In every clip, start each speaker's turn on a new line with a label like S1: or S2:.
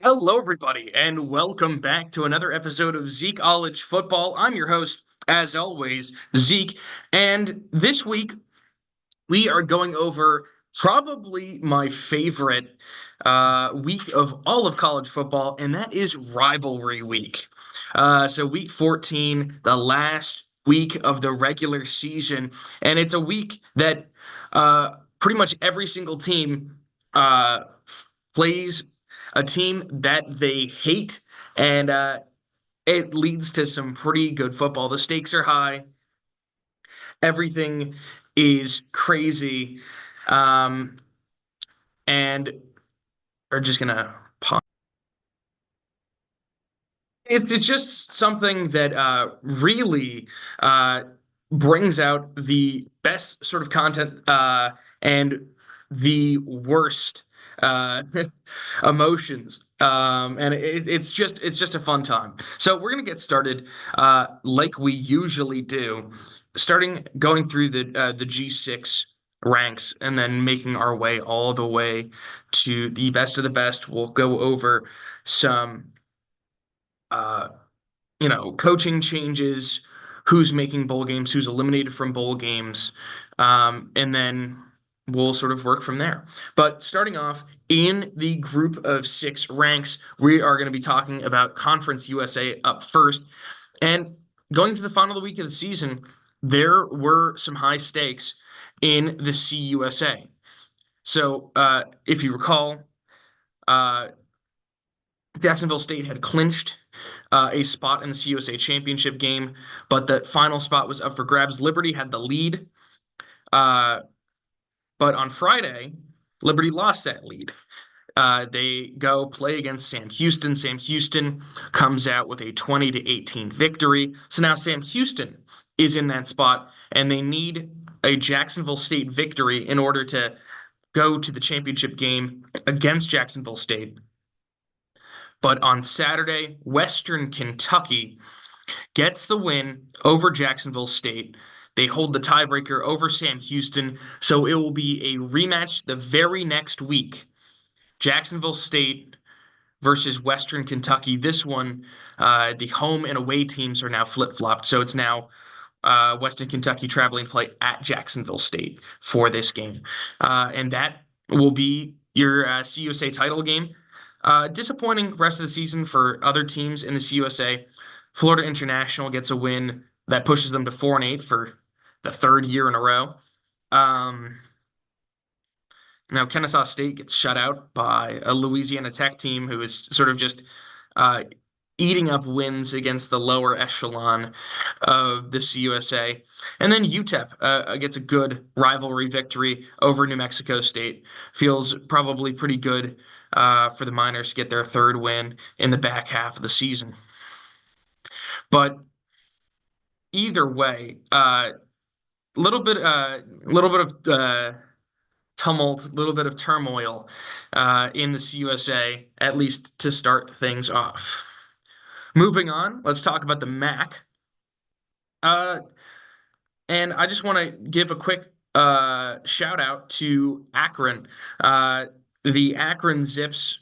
S1: Hello, everybody, and welcome back to another episode of Zeke-ollege Football. I'm your host, as always, Zeke, and this week we are going over probably my favorite week of all of college football, and that is rivalry week. So week 14, the last week of the regular season, and it's a week that pretty much every single team plays a team that they hate, and it leads to some pretty good football. The stakes are high. Everything is crazy. Um, and are just gonna pause. It's just something that really uh, brings out the best sort of content and the worst emotions. And it's just a fun time. So we're gonna get started like we usually do, starting going through the G6 ranks and then making our way all the way to the best of the best. We'll go over some uh, coaching changes, who's making bowl games, who's eliminated from bowl games, and then we'll sort of work from there. But starting off in the group of six ranks, we are going to be talking about Conference USA up first. And going to the final week of the season, there were some high stakes in the CUSA. So, if you recall, uh, Jacksonville State had clinched a spot in the CUSA championship game, but the final spot was up for grabs. Liberty had the lead, uh, but on Friday, Liberty lost that lead. They go play against Sam Houston. Sam Houston comes out with a 20-18 victory. So now Sam Houston is in that spot, and they need a Jacksonville State victory in order to go to the championship game against Jacksonville State. But on Saturday, Western Kentucky gets the win over Jacksonville State. They hold the tiebreaker over Sam Houston, so it will be a rematch the very next week. Jacksonville State versus Western Kentucky. This one, the home and away teams are now flip-flopped, so it's now Western Kentucky traveling to play at Jacksonville State for this game. And that will be your CUSA title game. Disappointing rest of the season for other teams in the CUSA. Florida International gets a win that pushes them to 4-8 for the third year in a row. Um, Now Kennesaw State gets shut out by a Louisiana Tech team who is sort of just uh, eating up wins against the lower echelon of the CUSA. And then UTEP gets a good rivalry victory over New Mexico State. Feels probably pretty good for the Miners to get their third win in the back half of the season. But either way, little bit of tumult, a little bit of turmoil in the CUSA, at least to start things off. Moving on, let's talk about the MAC. Uh, and I just want to give a quick shout out to Akron. The Akron Zips,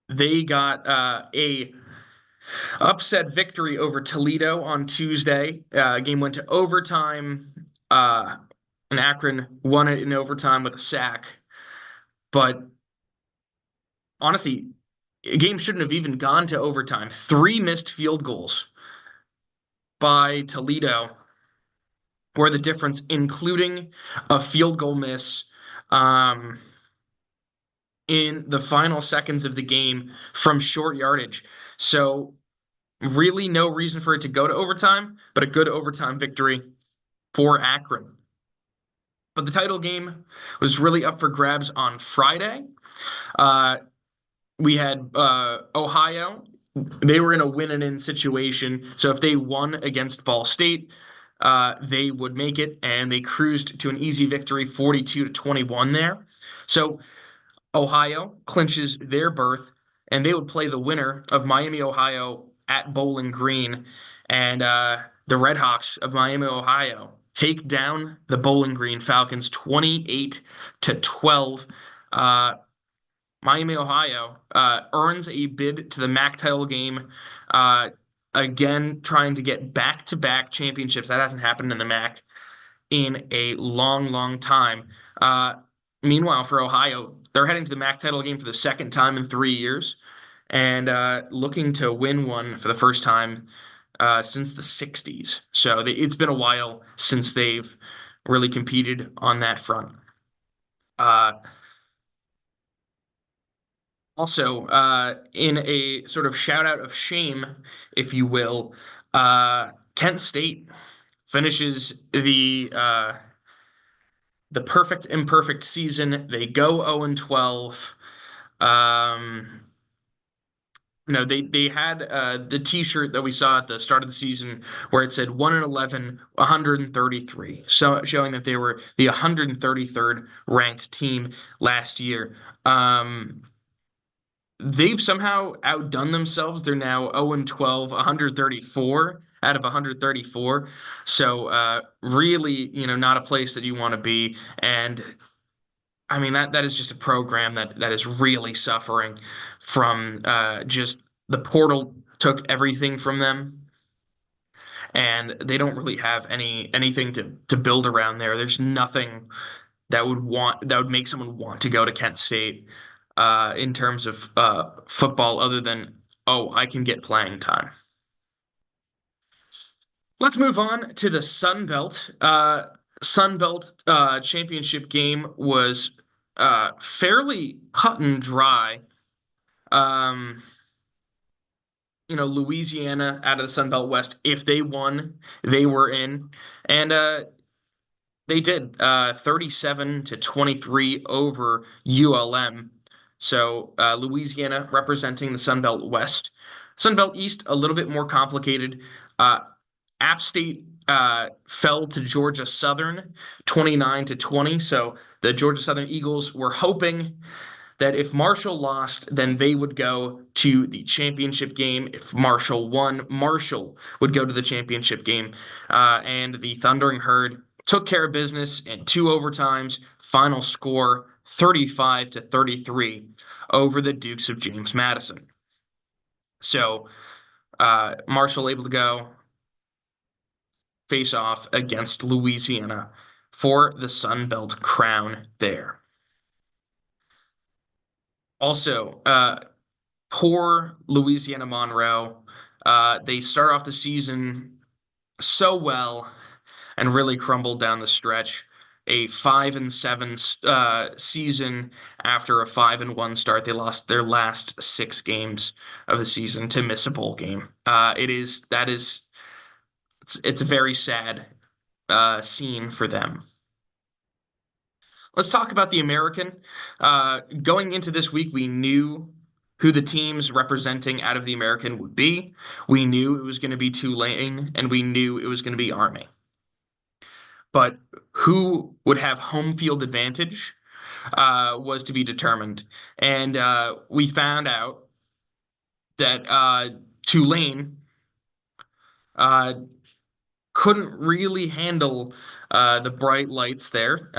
S1: they got a upset victory over Toledo on Tuesday. Game went to overtime, and Akron won it in overtime with a sack. But honestly, a game shouldn't have even gone to overtime. Three missed field goals by Toledo were the difference, including a field goal miss um, in the final seconds of the game from short yardage. So, really, no reason for it to go to overtime, but a good overtime victory for Akron. But the title game was really up for grabs on Friday. Uh, we had Ohio. They were in a win and in situation. So if they won against Ball State, they would make it, and they cruised to an easy victory, 42-21 there. So Ohio clinches their berth, and they would play the winner of Miami, Ohio at Bowling Green, and the Redhawks of Miami, Ohio take down the Bowling Green Falcons 28-12. Uh, Miami, Ohio, earns a bid to the MAC title game. Uh, Again, trying to get back-to-back championships. That hasn't happened in the MAC in a long, long time. Uh, Meanwhile, for Ohio, they're heading to the MAC title game for the second time in 3 years and looking to win one for the first time since the 60s. So it's been a while since they've really competed on that front. Uh, Also, in a sort of shout out of shame, if you will, Kent State finishes the perfect imperfect season. They go 0 and 12. Um, they had the T-shirt that we saw at the start of the season where it said 1 and 11, 133, so showing that they were the 133rd ranked team last year. They've somehow outdone themselves. They're now 0 and 12, 134 out of 134. So really, not a place that you want to be. And I mean that is just a program that is really suffering from just the portal took everything from them, and they don't really have anything to build around there. There's nothing that would make someone want to go to Kent State in terms of football, other than oh, I can get playing time. Let's move on to the Sun Belt. Sun Belt championship game was fairly cut and dry. Um, Louisiana out of the Sun Belt West, if they won, they were in, and they did 37 to 23 over ULM. So Louisiana representing the Sun Belt West. Sun Belt East, a little bit more complicated. Uh, App State fell to Georgia Southern 29 to 20. So the Georgia Southern Eagles were hoping that if Marshall lost, then they would go to the championship game. If Marshall won, Marshall would go to the championship game. And the Thundering Herd took care of business in two overtimes. Final score 35 to 33 over the Dukes of James Madison. So Marshall able to go face off against Louisiana for the Sun Belt crown there. Also, poor Louisiana Monroe. They start off the season so well and really crumbled down the stretch. A 5-7 season after a 5-1 start. They lost their last six games of the season to miss a bowl game. It's a very sad scene for them. Let's talk about the American. Going into this week, we knew who the teams representing out of the American would be. We knew it was going to be Tulane, and we knew it was going to be Army. But who would have home field advantage was to be determined. And we found out that Tulane uh, couldn't really handle the bright lights there.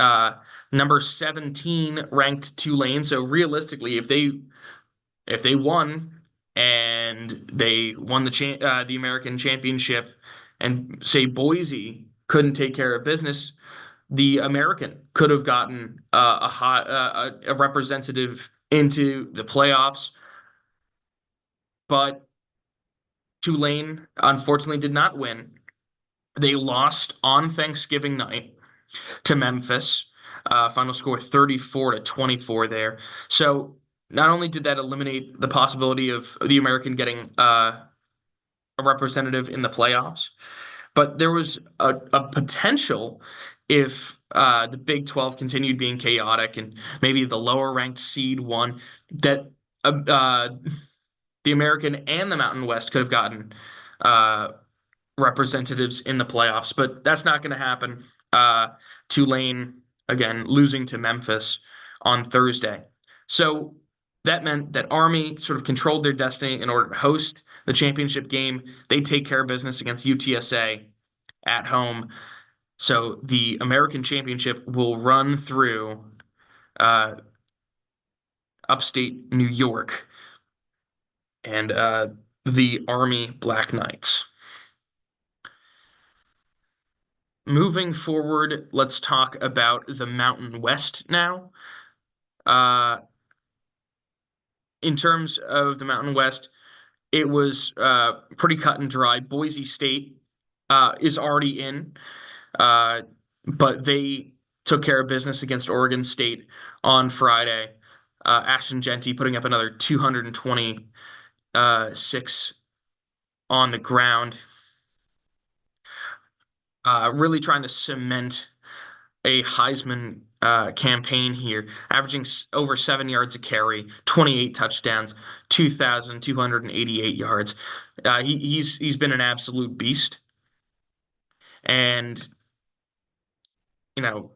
S1: Number 17 ranked Tulane. So realistically, if they won and they won the American Championship, and say Boise couldn't take care of business, the American could have gotten a representative into the playoffs, but Tulane unfortunately did not win. They lost on Thanksgiving night to Memphis. Final score 34 to 24 there. So not only did that eliminate the possibility of the American getting a representative in the playoffs, but there was a potential if the Big 12 continued being chaotic and maybe the lower ranked seed won, that the American and the Mountain West could have gotten uh, representatives in the playoffs, but that's not going to happen. Tulane, again, losing to Memphis on Thursday. So that meant that Army sort of controlled their destiny in order to host the championship game. They take care of business against UTSA at home. So the American Championship will run through uh, upstate New York and the Army Black Knights. Moving forward, let's talk about the Mountain West now. Uh, in terms of the Mountain West, it was pretty cut and dry. Boise State is already in, uh, but they took care of business against Oregon State on Friday. Ashton Jeanty putting up another 226 on the ground, really trying to cement a Heisman campaign here, averaging over 7 yards a carry, 28 touchdowns, 2,288 yards. He's been an absolute beast, and you know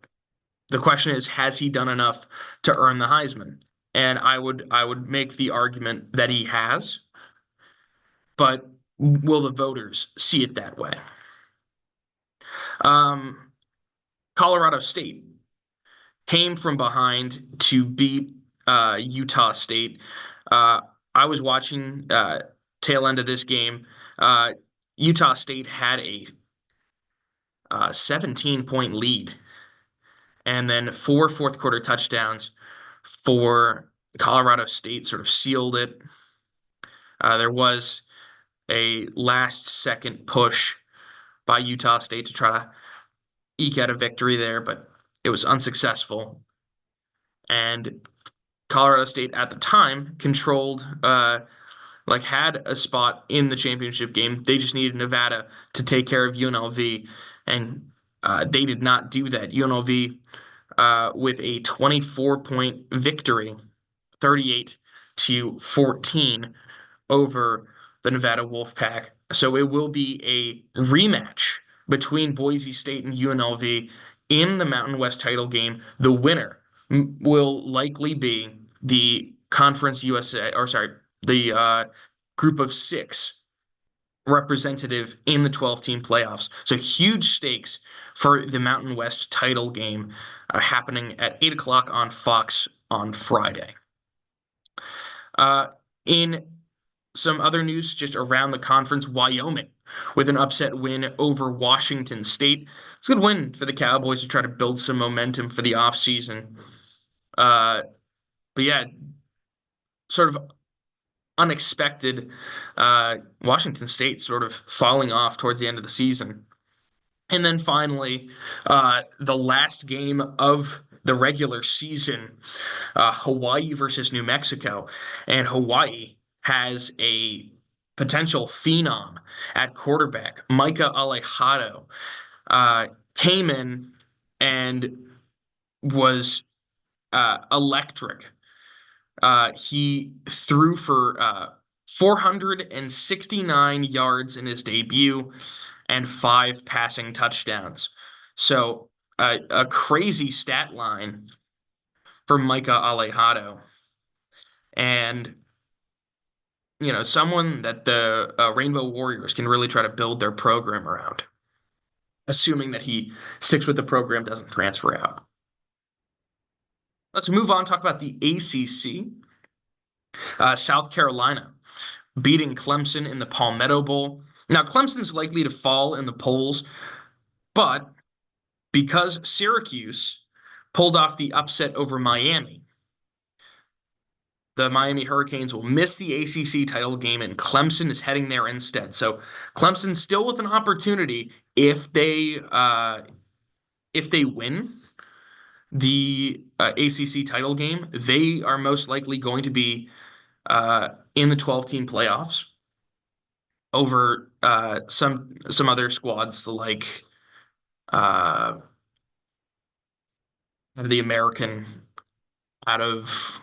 S1: the question is, has he done enough to earn the Heisman? And I would make the argument that he has, but will the voters see it that way? Um, Colorado State came from behind to beat Utah State. Uh, I was watching tail end of this game. Uh, Utah State had a 17-point lead, and then four fourth quarter touchdowns for Colorado State sort of sealed it. There was a last second push by Utah State to try to eke out a victory there, but it was unsuccessful. And Colorado State at the time controlled, had a spot in the championship game. They just needed Nevada to take care of UNLV, and they did not do that. UNLV, with a 24-point victory, 38-14 over the Nevada Wolfpack. So it will be a rematch between Boise State and UNLV in the Mountain West title game. The winner will likely be the Conference USA, or sorry, the group of six representative in the 12-team playoffs. So huge stakes for the Mountain West title game happening at 8 o'clock on Fox on Friday. In some other news just around the conference, Wyoming with an upset win over Washington State. It's a good win for the Cowboys to try to build some momentum for the offseason. But yeah, sort of unexpected Washington State sort of falling off towards the end of the season. And then finally, the last game of the regular season, Hawaii versus New Mexico. And Hawaii has a potential phenom at quarterback. Micah Alejado came in and was electric. He threw for 469 yards in his debut and 5 passing touchdowns. So a crazy stat line for Micah Alejado. And, someone that the Rainbow Warriors can really try to build their program around, assuming that he sticks with the program, doesn't transfer out. Let's move on, talk about the ACC. South Carolina beating Clemson in the Palmetto Bowl. Now, Clemson's likely to fall in the polls, but because Syracuse pulled off the upset over Miami, the Miami Hurricanes will miss the ACC title game, and Clemson is heading there instead. So Clemson still with an opportunity if they win the ACC title game. They are most likely going to be in the 12-team playoffs over some other squads like the American, out of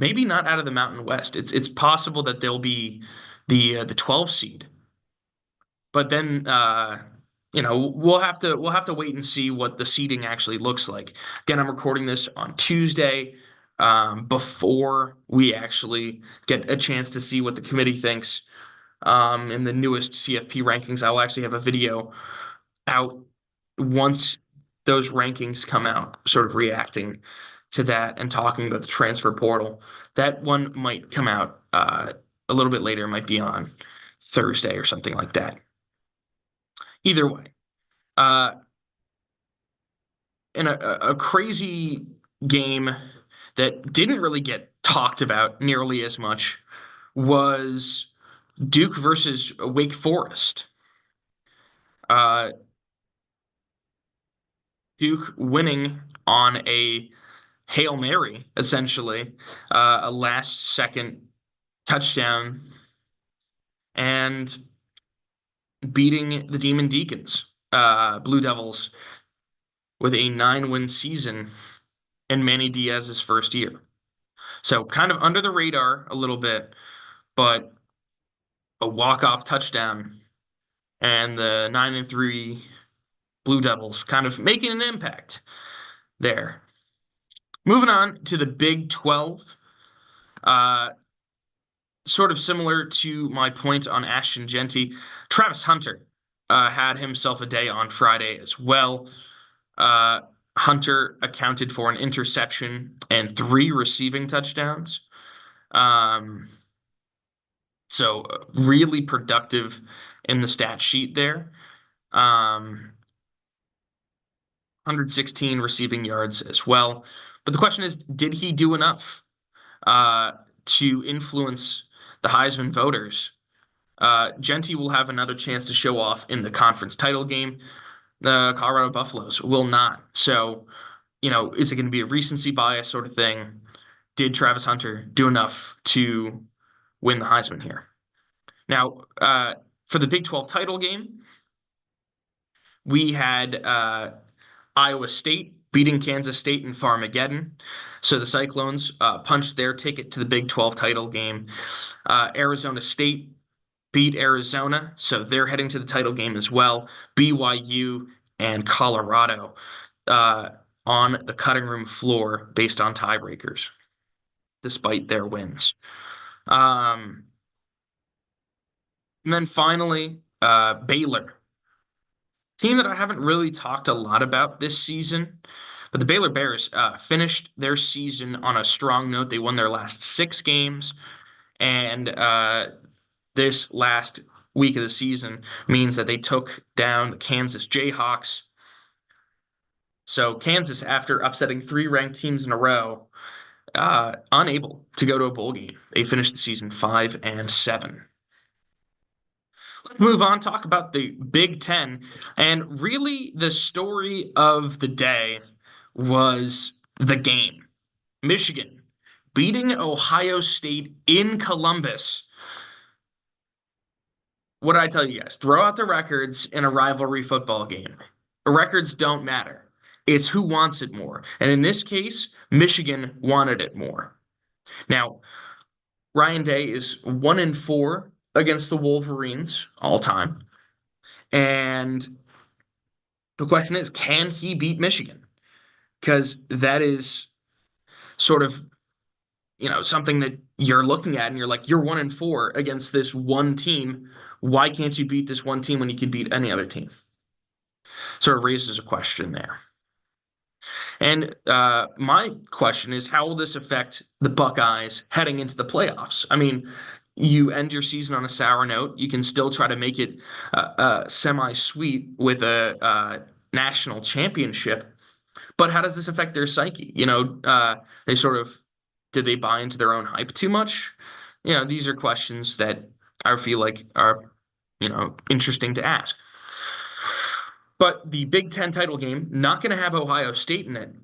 S1: maybe not out of the Mountain West. It's possible that they'll be the 12 seed, but then we'll have to wait and see what the seeding actually looks like. Again, I'm recording this on Tuesday, before we actually get a chance to see what the committee thinks in the newest CFP rankings. I will actually have a video out once those rankings come out, sort of reacting to that and talking about the transfer portal. That one might come out a little bit later. It might be on Thursday or something like that. Either way, uh, in a crazy game that didn't really get talked about nearly as much was Duke versus Wake Forest. Uh, Duke winning on a Hail Mary, essentially, a last second touchdown, and beating the Demon Deacons, Blue Devils, with a 9-win season in Manny Diaz's first year. So kind of under the radar a little bit, but a walk-off touchdown and the 9-3 Blue Devils kind of making an impact there. Moving on to the Big 12, uh, sort of similar to my point on Ashton Genty, Travis Hunter had himself a day on Friday as well. Uh, Hunter accounted for an interception and 3 receiving touchdowns. Um, so really productive in the stat sheet there. 116 receiving yards as well. But the question is, did he do enough uh, to influence the Heisman voters? Genty will have another chance to show off in the conference title game. The Colorado Buffaloes will not. So, is it going to be a recency bias sort of thing? Did Travis Hunter do enough to win the Heisman here? Now, for the Big 12 title game, we had Iowa State beating Kansas State in Farmageddon. So the Cyclones punched their ticket to the Big 12 title game. Arizona State beat Arizona, so they're heading to the title game as well. BYU and Colorado uh, on the cutting room floor based on tiebreakers, despite their wins. And then finally, Baylor, team that I haven't really talked a lot about this season, but the Baylor Bears finished their season on a strong note. They won their last 6 games, and this last week of the season means that they took down the Kansas Jayhawks. So Kansas, after upsetting 3 ranked teams in a row, unable to go to a bowl game. They finished the season 5-7. Let's move on, talk about the Big Ten. And really, the story of the day was the game. Michigan beating Ohio State in Columbus. What did I tell you guys? Throw out the records in a rivalry football game. The records don't matter. It's who wants it more. And in this case, Michigan wanted it more. Now, Ryan Day is 1-4 against the Wolverines all time. And the question is, can he beat Michigan? Because that is sort of, something that you're looking at and you're like, you're 1-4 against this one team. Why can't you beat this one team when you could beat any other team? Sort of raises a question there. And my question is, how will this affect the Buckeyes heading into the playoffs? I mean, you end your season on a sour note. You can still try to make it semi-sweet with a national championship. But how does this affect their psyche? They sort of, did they buy into their own hype too much? These are questions that I feel like are, interesting to ask. But the Big Ten title game, not going to have Ohio State in it,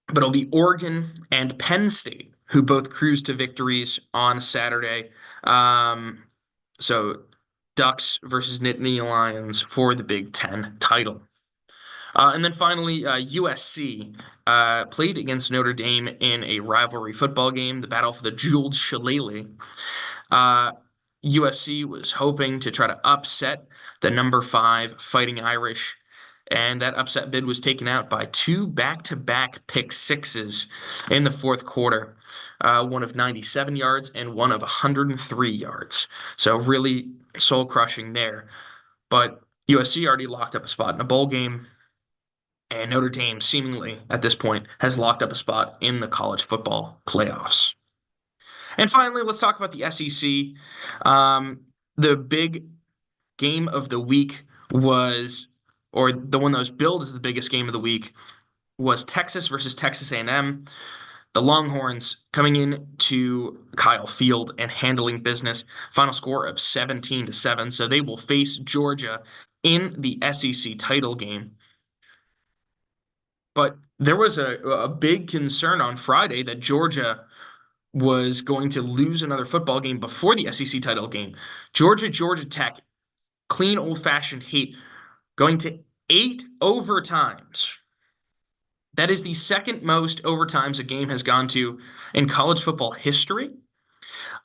S1: but it'll be Oregon and Penn State, who both cruised to victories on Saturday. So Ducks versus Nittany Lions for the Big Ten title. And then finally, USC played against Notre Dame in a rivalry football game, the battle for the jeweled shillelagh. USC was hoping to try to upset the number 5 Fighting Irish, and that upset bid was taken out by 2 back-to-back pick sixes in the fourth quarter, one of 97 yards and one of 103 yards. So really soul-crushing there. But USC already locked up a spot in a bowl game. And Notre Dame seemingly at this point has locked up a spot in the college football playoffs. And finally, let's talk about the SEC. The big game of the week was, or the one that was billed as the biggest game of the week, was Texas versus Texas A&M. The Longhorns coming in to Kyle Field and handling business. Final score of 17-7. So they will face Georgia in the SEC title game. But there was a big concern on Friday that Georgia was going to lose another football game before the SEC title game. Georgia Tech, clean old-fashioned hate, going to 8 overtimes. That is the second most overtimes a game has gone to in college football history.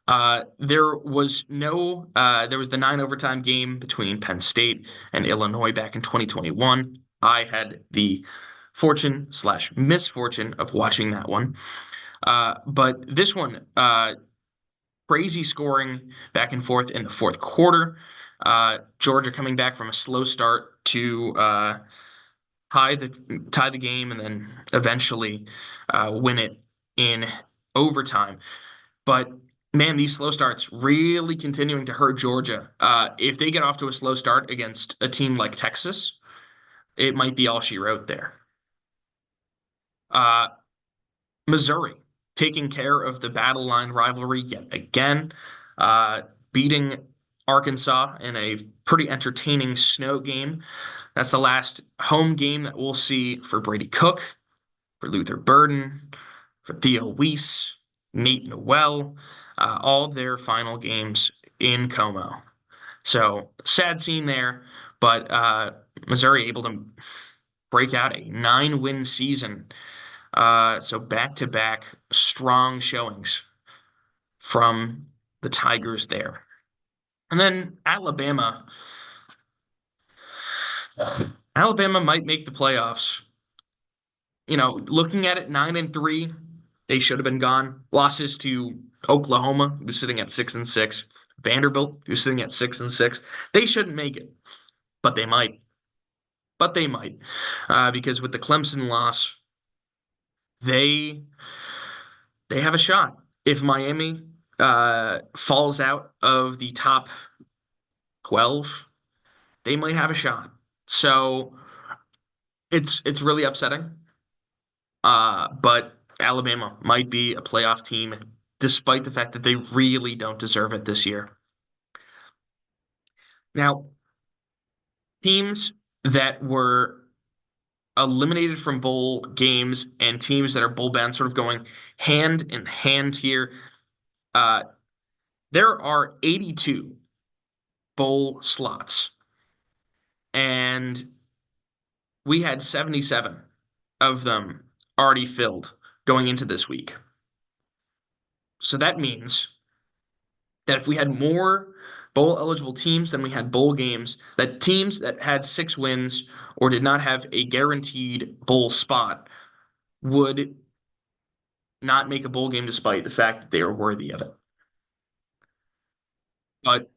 S1: There was the 9 overtime game between Penn State and Illinois back in 2021. I had the fortune slash misfortune of watching that one. But this one, crazy scoring back and forth in the fourth quarter. Georgia coming back from a slow start to tie the game and then eventually win it in overtime. But man, these slow starts really continuing to hurt Georgia. If they get off to a slow start against a team like Texas, it might be all she wrote there. Uh, Missouri taking care of the battle line rivalry yet again, uh, beating Arkansas in a pretty entertaining snow game. That's the last home game that we'll see for Brady Cook, for Luther Burden, for Theo Weiss, Nate Noel, all their final games in Como. So sad scene there, but Missouri able to break out a 9-win season. So back-to-back strong showings from the Tigers there. And then Alabama might make the playoffs. Looking at it, 9-3, they should have been gone. Losses to Oklahoma, who's sitting at 6-6. Vanderbilt, who's sitting at 6-6. They shouldn't make it, but they might. Because with the Clemson loss, they have a shot. If Miami falls out of the top 12, they might have a shot. So it's really upsetting. But Alabama might be a playoff team, despite the fact that they really don't deserve it this year. Now, teams that were eliminated from bowl games and teams that are bowl bound, sort of going hand in hand here. Uh, there are 82 bowl slots, and we had 77 of them already filled going into this week. So that means that if we had more bowl eligible teams than we had bowl games, that teams that had 6 wins or did not have a guaranteed bowl spot would not make a bowl game despite the fact that they are worthy of it. But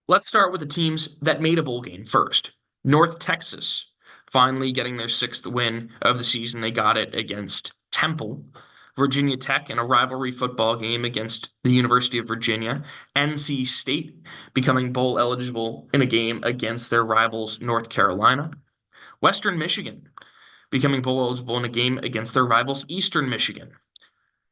S1: let's start with the teams that made a bowl game first. North Texas finally getting their 6th win of the season. They got it against Temple. Virginia Tech in a rivalry football game against the University of Virginia. NC State becoming bowl eligible in a game against their rivals, North Carolina. Western Michigan becoming bowl eligible in a game against their rivals, Eastern Michigan.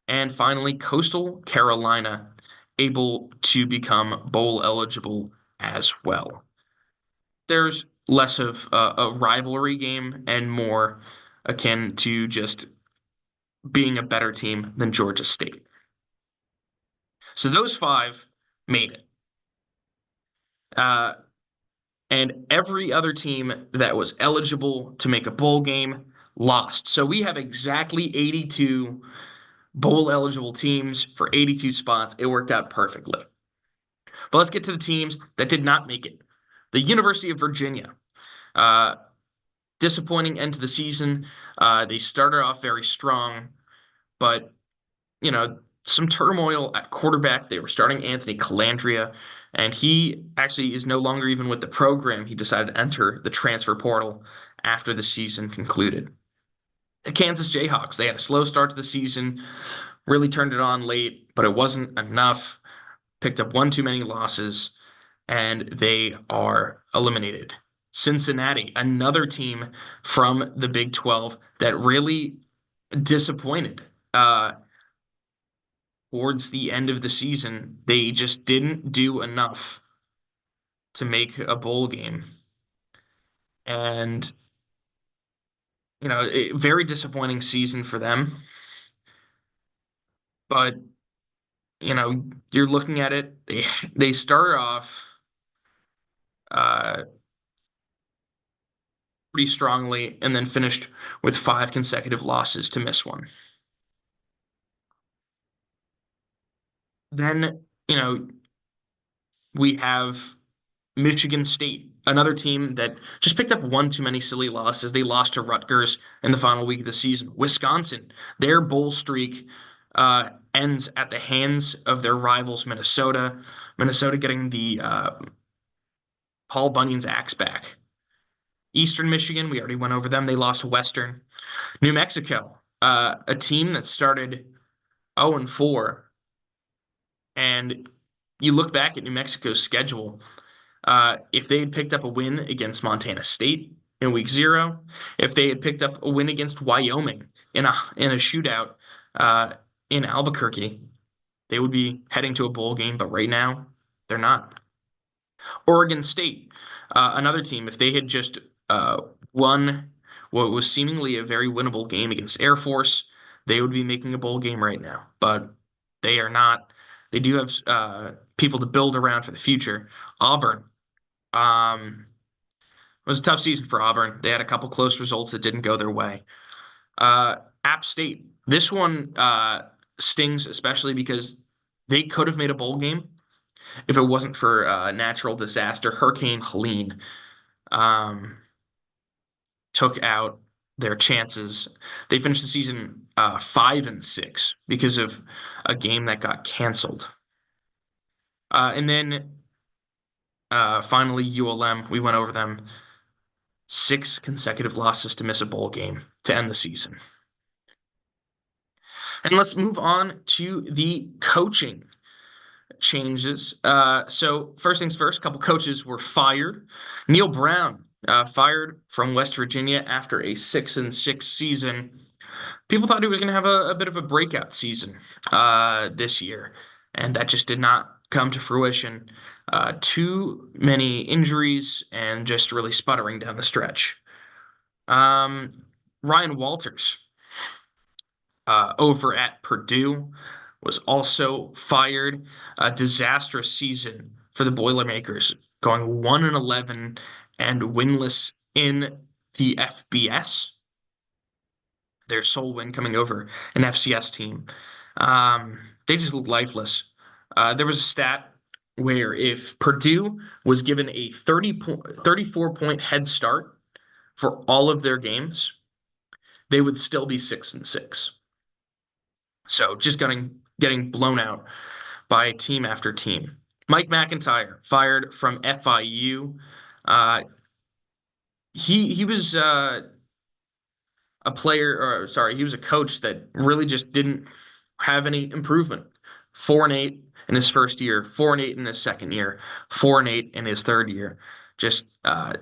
S1: And finally, Coastal Carolina able to become bowl eligible as well. There's less of a rivalry game and more akin to just being a better team than Georgia State. So those 5 made it. And every other team that was eligible to make a bowl game lost. So we have exactly 82 bowl eligible teams for 82 spots. It worked out perfectly. But let's get to the teams that did not make it. The University of Virginia. Disappointing end to the season. They started off very strong, but some turmoil at quarterback. They were starting Anthony Calandria, and he actually is no longer even with the program. He decided to enter the transfer portal after the season concluded. The Kansas Jayhawks, they had a slow start to the season, really turned it on late, but it wasn't enough. Picked up one too many losses, and they are eliminated. Cincinnati, another team from the Big 12 that really disappointed. Towards the end of the season, they just didn't do enough to make a bowl game. And, very disappointing season for them. But, you're looking at it, they started off uh, pretty strongly and then finished with five consecutive losses to miss one. Then, we have Michigan State, another team that just picked up one too many silly losses. They lost to Rutgers in the final week of the season. Wisconsin, their bowl streak ends at the hands of their rivals, Minnesota. Minnesota getting the Paul Bunyan's axe back. Eastern Michigan, we already went over them. They lost to Western. New Mexico, a team that started 0-4, and you look back at New Mexico's schedule. If they had picked up a win against Montana State in week 0, if they had picked up a win against Wyoming in a shootout in Albuquerque, they would be heading to a bowl game. But right now, they're not. Oregon State, another team. If they had just won what was seemingly a very winnable game against Air Force, they would be making a bowl game right now. But they are not. They do have people to build around for the future. Auburn. It was a tough season for Auburn. They had a couple close results that didn't go their way. App State. This one stings, especially because they could have made a bowl game if it wasn't for natural disaster. Hurricane Helene took out their chances. They finished the season 5-6 because of a game that got canceled. And then finally, ULM, we went over them. 6 consecutive losses to miss a bowl game to end the season. And let's move on to the coaching changes. So first things first, a couple coaches were fired. Neil Brown fired from West Virginia after a 6-6 season. People thought he was going to have a bit of a breakout season this year, and that just did not come to fruition. Too many injuries and just really sputtering down the stretch. Ryan Walters over at Purdue was also fired. A disastrous season for the Boilermakers, going 1-11 and winless in the FBS. Their sole win coming over an FCS team. They just look lifeless. There was a stat where if Purdue was given a 34-point head start for all of their games, they would still be 6-6. So just getting blown out by team after team. Mike McIntyre fired from FIU. He was he was a coach that really just didn't have any improvement. 4-8 in his first year, 4-8 in his second year, 4-8 in his third year. Just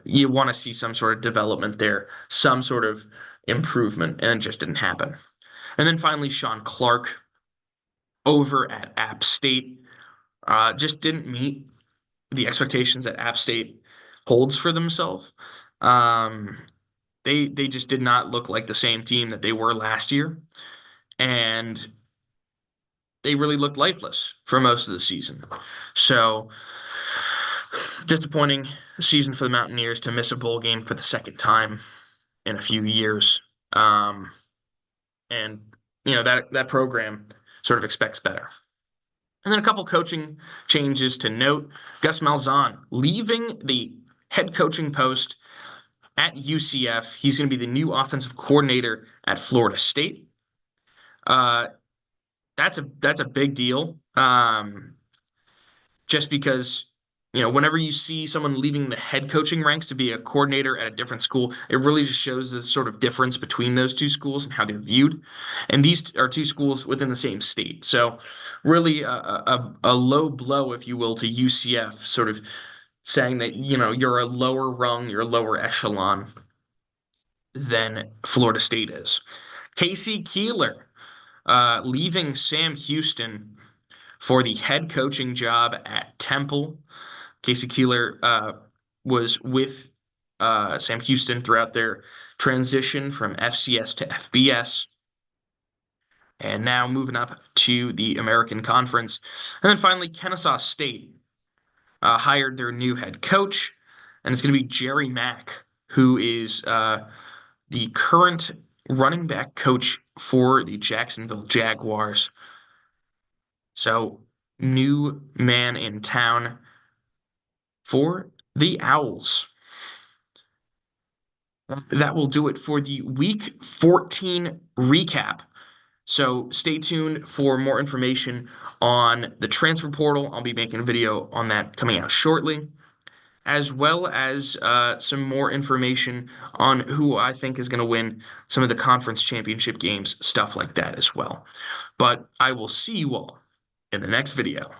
S1: you want to see some sort of development there, some sort of improvement, and it just didn't happen. And then finally, Sean Clark over at App State just didn't meet the expectations that App State holds for themselves. They just did not look like the same team that they were last year, and they really looked lifeless for most of the season. So disappointing season for the Mountaineers to miss a bowl game for the second time in a few years. And that program sort of expects better. And then a couple coaching changes to note. Gus Malzahn leaving the head coaching post at UCF. He's going to be the new offensive coordinator at Florida State. that's a big deal. Just because, whenever you see someone leaving the head coaching ranks to be a coordinator at a different school, it really just shows the sort of difference between those two schools and how they're viewed. And these are two schools within the same state. So really a low blow, if you will, to UCF, sort of saying that, you're a lower rung, you're a lower echelon than Florida State is. Casey Keeler, leaving Sam Houston for the head coaching job at Temple. Casey Keeler was with Sam Houston throughout their transition from FCS to FBS, and now moving up to the American Conference. And then finally, Kennesaw State hired their new head coach, and it's going to be Jerry Mack, who is the current running back coach for the Jacksonville Jaguars. So, new man in town for the Owls. That will do it for the Week 14 recap. So stay tuned for more information on the transfer portal. I'll be making a video on that coming out shortly, as well as some more information on who I think is going to win some of the conference championship games, stuff like that as well. But I will see you all in the next video.